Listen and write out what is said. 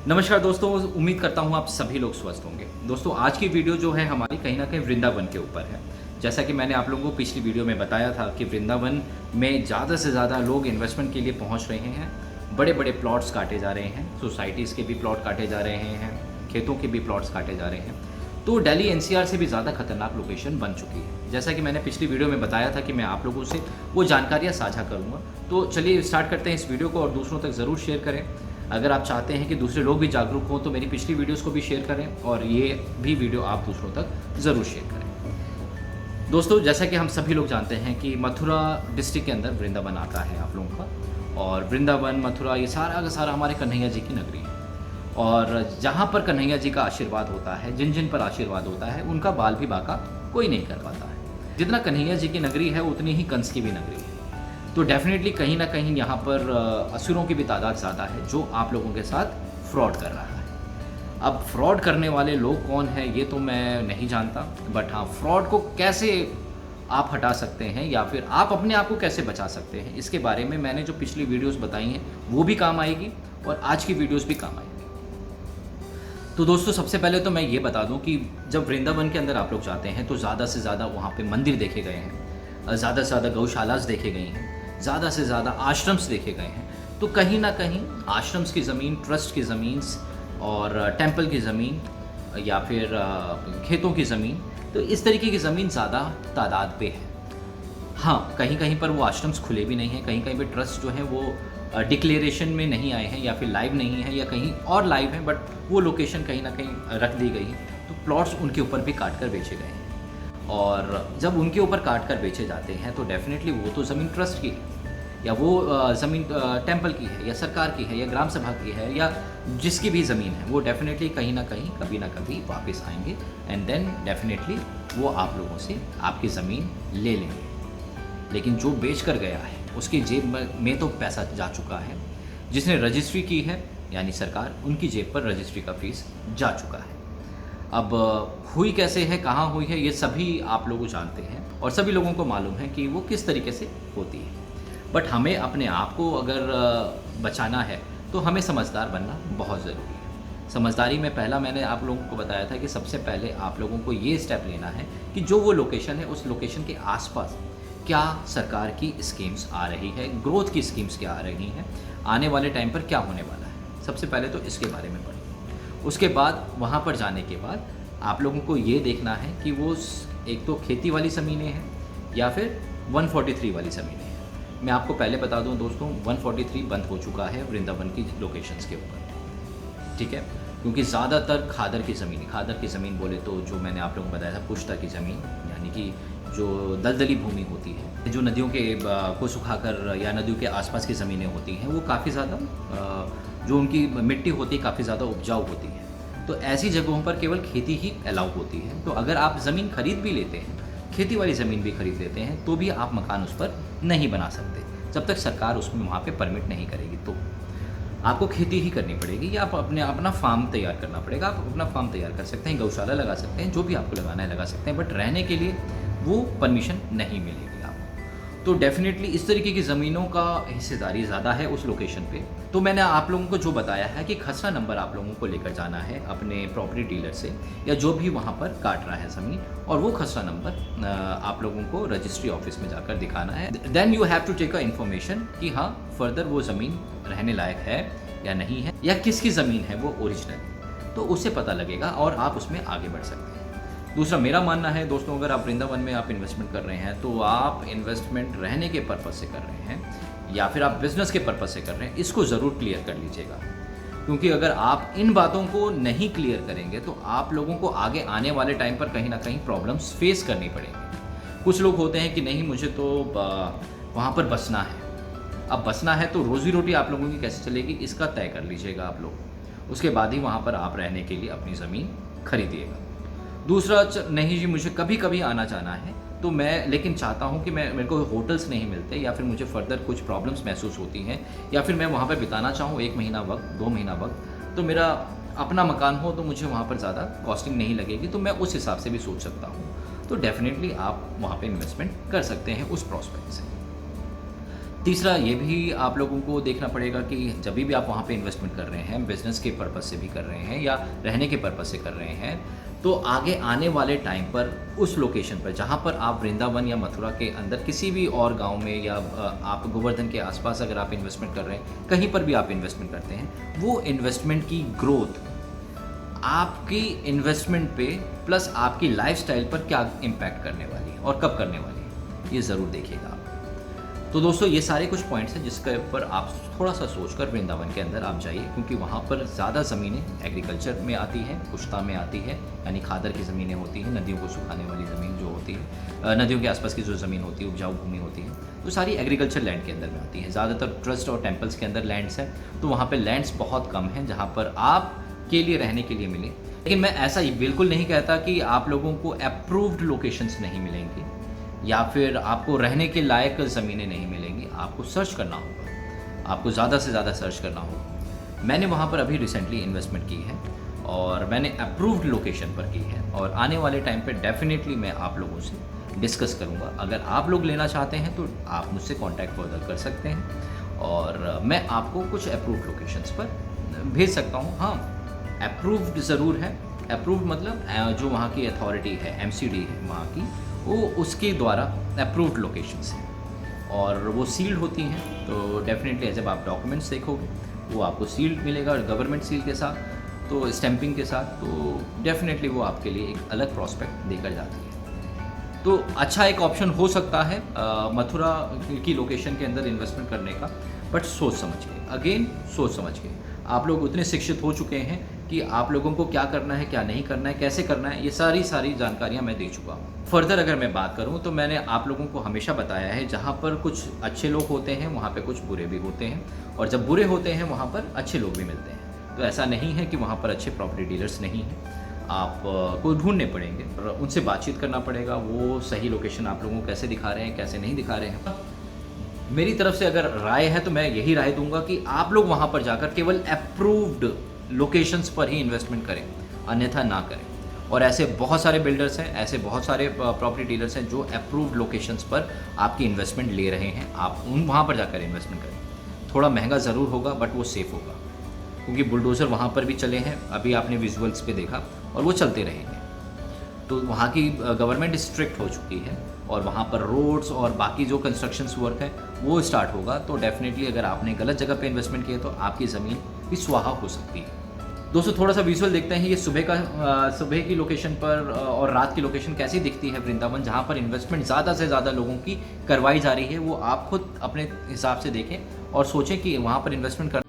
नमस्कार दोस्तों, उम्मीद करता हूँ आप सभी लोग स्वस्थ होंगे। दोस्तों आज की वीडियो जो है हमारी कहीं ना कहीं वृंदावन के ऊपर है। जैसा कि मैंने आप लोगों को पिछली वीडियो में बताया था कि वृंदावन में ज़्यादा से ज़्यादा लोग इन्वेस्टमेंट के लिए पहुँच रहे हैं। बड़े बड़े प्लॉट्स काटे जा रहे हैं, सोसाइटीज़ के भी प्लॉट काटे जा रहे हैं, खेतों के भी प्लॉट्स काटे जा रहे हैं। तो दिल्ली एनसीआर से भी ज़्यादा खतरनाक लोकेशन बन चुकी है। जैसा कि मैंने पिछली वीडियो में बताया था कि मैं आप लोगों से वो जानकारियाँ साझा करूँगा। तो चलिए स्टार्ट करते हैं इस वीडियो को और दूसरों तक ज़रूर शेयर करें। अगर आप चाहते हैं कि दूसरे लोग भी जागरूक हों तो मेरी पिछली वीडियोस को भी शेयर करें और ये भी वीडियो आप दूसरों तक ज़रूर शेयर करें। दोस्तों जैसा कि हम सभी लोग जानते हैं कि मथुरा डिस्ट्रिक्ट के अंदर वृंदावन आता है आप लोगों का, और वृंदावन मथुरा ये सारा का सारा हमारे कन्हैया जी की नगरी है। और जहाँ पर कन्हैया जी का आशीर्वाद होता है, जिन जिन पर आशीर्वाद होता है, उनका बाल भी बाका कोई नहीं कर पाता है। जितना कन्हैया जी की नगरी है उतनी ही कंस की भी नगरी है। तो डेफिनेटली कहीं ना कहीं यहाँ पर असुरों की भी तादाद ज़्यादा है जो आप लोगों के साथ फ्रॉड कर रहा है। अब फ्रॉड करने वाले लोग कौन हैं ये तो मैं नहीं जानता, बट हाँ, फ्रॉड को कैसे आप हटा सकते हैं या फिर आप अपने आप को कैसे बचा सकते हैं, इसके बारे में मैंने जो पिछली वीडियोस बताई हैं वो भी काम आएगी और आज की वीडियोस भी काम आएगी। तो दोस्तों सबसे पहले तो मैं ये बता दूं कि जब वृंदावन के अंदर आप लोग जाते हैं तो ज़्यादा से ज़्यादा वहाँ पे मंदिर देखे गए हैं, ज़्यादा से ज़्यादा गौशालास देखे गई हैं, ज़्यादा से ज़्यादा आश्रम्स देखे गए हैं। तो कहीं ना कहीं आश्रम्स की ज़मीन, ट्रस्ट की ज़मीन और टेंपल की ज़मीन या फिर खेतों की ज़मीन, तो इस तरीके की ज़मीन ज़्यादा तादाद पे है। हाँ, कहीं कहीं पर वो आश्रम्स खुले भी नहीं हैं, कहीं कहीं पे ट्रस्ट जो हैं वो डिक्लेरेशन में नहीं आए हैं या फिर लाइव नहीं है या कहीं और लाइव हैं, बट वो लोकेशन कहीं ना कहीं रख दी गई है। तो प्लॉट्स उनके ऊपर भी काट कर बेचे गए हैं, और जब उनके ऊपर काट कर बेचे जाते हैं तो डेफिनेटली वो तो ज़मीन ट्रस्ट की है या वो ज़मीन टेंपल की है या सरकार की है या ग्राम सभा की है या जिसकी भी ज़मीन है, वो डेफिनेटली कहीं ना कहीं कभी ना कभी वापस आएंगे एंड देन डेफिनेटली वो आप लोगों से आपकी ज़मीन ले लेंगे। लेकिन जो बेच कर गया है उसकी जेब में तो पैसा जा चुका है, जिसने रजिस्ट्री की है यानी सरकार, उनकी जेब पर रजिस्ट्री का फीस जा चुका है। अब हुई कैसे है, कहाँ हुई है, ये सभी आप लोग जानते हैं और सभी लोगों को मालूम है कि वो किस तरीके से होती है। बट हमें अपने आप को अगर बचाना है तो हमें समझदार बनना बहुत ज़रूरी है। समझदारी में पहला मैंने आप लोगों को बताया था कि सबसे पहले आप लोगों को ये स्टेप लेना है कि जो वो लोकेशन है उस लोकेशन के आसपास क्या सरकार की स्कीम्स आ रही है, ग्रोथ की स्कीम्स क्या आ रही हैं, आने वाले टाइम पर क्या होने वाला है। सबसे पहले तो इसके बारे में पढ़ें। उसके बाद वहाँ पर जाने के बाद आप लोगों को ये देखना है कि वो एक तो खेती वाली ज़मीनें हैं या फिर 143 वाली ज़मीनें हैं। मैं आपको पहले बता दूं दोस्तों, 143 बंद हो चुका है वृंदावन की लोकेशंस के ऊपर, ठीक है, क्योंकि ज़्यादातर खादर की ज़मीन बोले तो जो मैंने आप लोगों को बताया था पुश्ता की ज़मीन, यानी कि जो दलदली भूमि होती है, जो नदियों के को सुखाकर या नदियों के आसपास की ज़मीनें होती हैं, वो काफ़ी ज़्यादा जो उनकी मिट्टी होती है काफ़ी ज़्यादा उपजाऊ होती है। तो ऐसी जगहों पर केवल खेती ही अलाउ होती है। तो अगर आप ज़मीन खरीद भी लेते हैं, खेती वाली ज़मीन भी खरीद लेते हैं, तो भी आप मकान उस पर नहीं बना सकते जब तक सरकार उसमें वहाँ पे परमिट नहीं करेगी। तो आपको खेती ही करनी पड़ेगी या आप अपना फार्म तैयार करना पड़ेगा। आप अपना फार्म तैयार कर सकते हैं, गौशाला लगा सकते हैं, जो भी आपको लगाना है लगा सकते हैं, बट रहने के लिए वो परमिशन नहीं मिलेगी आपको। तो डेफिनेटली इस तरीके की ज़मीनों का हिस्सेदारी ज़्यादा है उस लोकेशन पे। तो मैंने आप लोगों को जो बताया है कि खसरा नंबर आप लोगों को लेकर जाना है अपने प्रॉपर्टी डीलर से या जो भी वहाँ पर काट रहा है ज़मीन, और वो खसरा नंबर आप लोगों को रजिस्ट्री ऑफिस में जाकर दिखाना है। Then you have to take a information कि हाँ फर्दर वो ज़मीन रहने लायक है या नहीं है या किसकी ज़मीन है वो ओरिजिनल, तो उससे पता लगेगा और आप उसमें आगे बढ़ सकते हैं। दूसरा मेरा मानना है दोस्तों, अगर आप वृंदावन में आप इन्वेस्टमेंट कर रहे हैं तो आप इन्वेस्टमेंट रहने के पर्पज़ से कर रहे हैं या फिर आप बिज़नेस के पर्पज़ से कर रहे हैं, इसको ज़रूर क्लियर कर लीजिएगा। क्योंकि अगर आप इन बातों को नहीं क्लियर करेंगे तो आप लोगों को आगे आने वाले टाइम पर कहीं ना कहीं प्रॉब्लम्स फेस करनी पड़ेंगी। कुछ लोग होते हैं कि नहीं मुझे तो वहाँ पर बसना है। अब बसना है तो रोज़ी रोटी आप लोगों की कैसे चलेगी इसका तय कर लीजिएगा आप लोग, उसके बाद ही वहाँ पर आप रहने के लिए अपनी ज़मीन खरीदिएगा। दूसरा, नहीं जी मुझे कभी कभी आना जाना है तो मैं लेकिन चाहता हूँ कि मेरे को होटल्स नहीं मिलते या फिर मुझे फर्दर कुछ प्रॉब्लम्स महसूस होती हैं या फिर मैं वहाँ पर बिताना चाहूँ 1 महीना वक्त, 2 महीना वक्त, तो मेरा अपना मकान हो तो मुझे वहाँ पर ज़्यादा कॉस्टिंग नहीं लगेगी, तो मैं उस हिसाब से भी सोच सकता हूँ। तो डेफिनेटली आप वहाँ पे इन्वेस्टमेंट कर सकते हैं उस प्रॉस्पेक्ट से। तीसरा ये भी आप लोगों को देखना पड़ेगा कि जब भी आप वहाँ पे इन्वेस्टमेंट कर रहे हैं, बिज़नेस के पर्पज़ से भी कर रहे हैं या रहने के पर्पज़ से कर रहे हैं, तो आगे आने वाले टाइम पर उस लोकेशन पर जहाँ पर आप वृंदावन या मथुरा के अंदर किसी भी और गांव में या आप गोवर्धन के आसपास अगर आप इन्वेस्टमेंट कर रहे हैं, कहीं पर भी आप इन्वेस्टमेंट करते हैं, वो इन्वेस्टमेंट की ग्रोथ आपकी इन्वेस्टमेंट पे प्लस आपकी लाइफस्टाइल पर क्या इम्पैक्ट करने वाली है और कब करने वाली है, ये ज़रूर देखिएगा आप। तो दोस्तों ये सारे कुछ पॉइंट्स हैं जिसके ऊपर आप थोड़ा सा सोचकर वृंदावन के अंदर आप जाइए, क्योंकि वहाँ पर ज़्यादा ज़मीनें एग्रीकल्चर में आती हैं, पुश्ता में आती है, यानी खादर की ज़मीनें होती हैं, नदियों को सुखाने वाली ज़मीन जो होती है, नदियों के आसपास की जो ज़मीन होती है, उपजाऊ भूमि होती है, तो सारी एग्रीकल्चर लैंड के अंदर में आती है। ज़्यादातर ट्रस्ट और टेम्पल्स के अंदर लैंड्स हैं, तो वहाँ पर लैंड्स बहुत कम हैं जहाँ पर आप के लिए रहने के लिए मिले। लेकिन मैं ऐसा ही बिल्कुल नहीं कहता कि आप लोगों को अप्रूव्ड लोकेशंस नहीं मिलेंगी या फिर आपको रहने के लायक ज़मीनें नहीं मिलेंगी। आपको सर्च करना होगा, आपको ज़्यादा से ज़्यादा सर्च करना होगा। मैंने वहाँ पर अभी रिसेंटली इन्वेस्टमेंट की है और मैंने अप्रूव्ड लोकेशन पर की है, और आने वाले टाइम पे डेफिनेटली मैं आप लोगों से डिस्कस करूँगा। अगर आप लोग लेना चाहते हैं तो आप मुझसे कॉन्टैक्ट फर्दर कर सकते हैं और मैं आपको कुछ अप्रूव्ड लोकेशंस पर भेज सकता हूँ। हाँ, अप्रूव्ड ज़रूर है। अप्रूव्ड मतलब जो वहाँ की अथॉरिटी है, एमसीडी है वहाँ की, वो उसके द्वारा अप्रूव्ड लोकेशंस हैं और वो सील्ड होती हैं। तो डेफिनेटली जब आप डॉक्यूमेंट्स देखोगे वो आपको सील्ड मिलेगा और गवर्नमेंट सील के साथ, तो स्टैंपिंग के साथ, तो डेफिनेटली वो आपके लिए एक अलग प्रॉस्पेक्ट देकर जाती है। तो अच्छा एक ऑप्शन हो सकता है मथुरा की लोकेशन के अंदर इन्वेस्टमेंट करने का, बट सोच समझ के, अगेन सोच समझ के। आप लोग उतने शिक्षित हो चुके हैं कि आप लोगों को क्या करना है, क्या नहीं करना है, कैसे करना है, ये सारी जानकारियाँ मैं दे चुका हूँ। फर्दर अगर मैं बात करूँ तो मैंने आप लोगों को हमेशा बताया है, जहाँ पर कुछ अच्छे लोग होते हैं वहाँ पे कुछ बुरे भी होते हैं, और जब बुरे होते हैं वहाँ पर अच्छे लोग भी मिलते हैं। तो ऐसा नहीं है कि वहाँ पर अच्छे प्रॉपर्टी डीलर्स नहीं हैं, आप को ढूंढने पड़ेंगे और उनसे बातचीत करना पड़ेगा। वो सही लोकेशन आप लोगों को कैसे दिखा रहे हैं, कैसे नहीं दिखा रहे हैं। मेरी तरफ से अगर राय है तो मैं यही राय दूंगा कि आप लोग वहाँ पर जाकर केवल अप्रूव्ड लोकेशंस पर ही इन्वेस्टमेंट करें, अन्यथा ना करें। और ऐसे बहुत सारे बिल्डर्स हैं, ऐसे बहुत सारे प्रॉपर्टी डीलर्स हैं जो अप्रूव्ड लोकेशंस पर आपकी इन्वेस्टमेंट ले रहे हैं। आप उन वहाँ पर जाकर इन्वेस्टमेंट करें। थोड़ा महंगा ज़रूर होगा बट वो सेफ़ होगा, क्योंकि बुलडोज़र वहाँ पर भी चले हैं, अभी आपने विजुअल्स पे देखा, और वो चलते रहेंगे। तो वहाँ की गवर्नमेंट स्ट्रिक्ट हो चुकी है और वहाँ पर रोड्स और बाकी जो कंस्ट्रक्शंस वर्क है वो स्टार्ट होगा। तो डेफिनेटली अगर आपने गलत जगह पे इन्वेस्टमेंट किया तो आपकी ज़मीन भी स्वाहा हो सकती है। दोस्तों थोड़ा सा विजुअल देखते हैं, ये सुबह की लोकेशन पर और रात की लोकेशन कैसी दिखती है वृंदावन, जहाँ पर इन्वेस्टमेंट ज़्यादा से ज़्यादा लोगों की करवाई जा रही है। वो आप खुद अपने हिसाब से देखें और सोचें कि वहाँ पर इन्वेस्टमेंट करना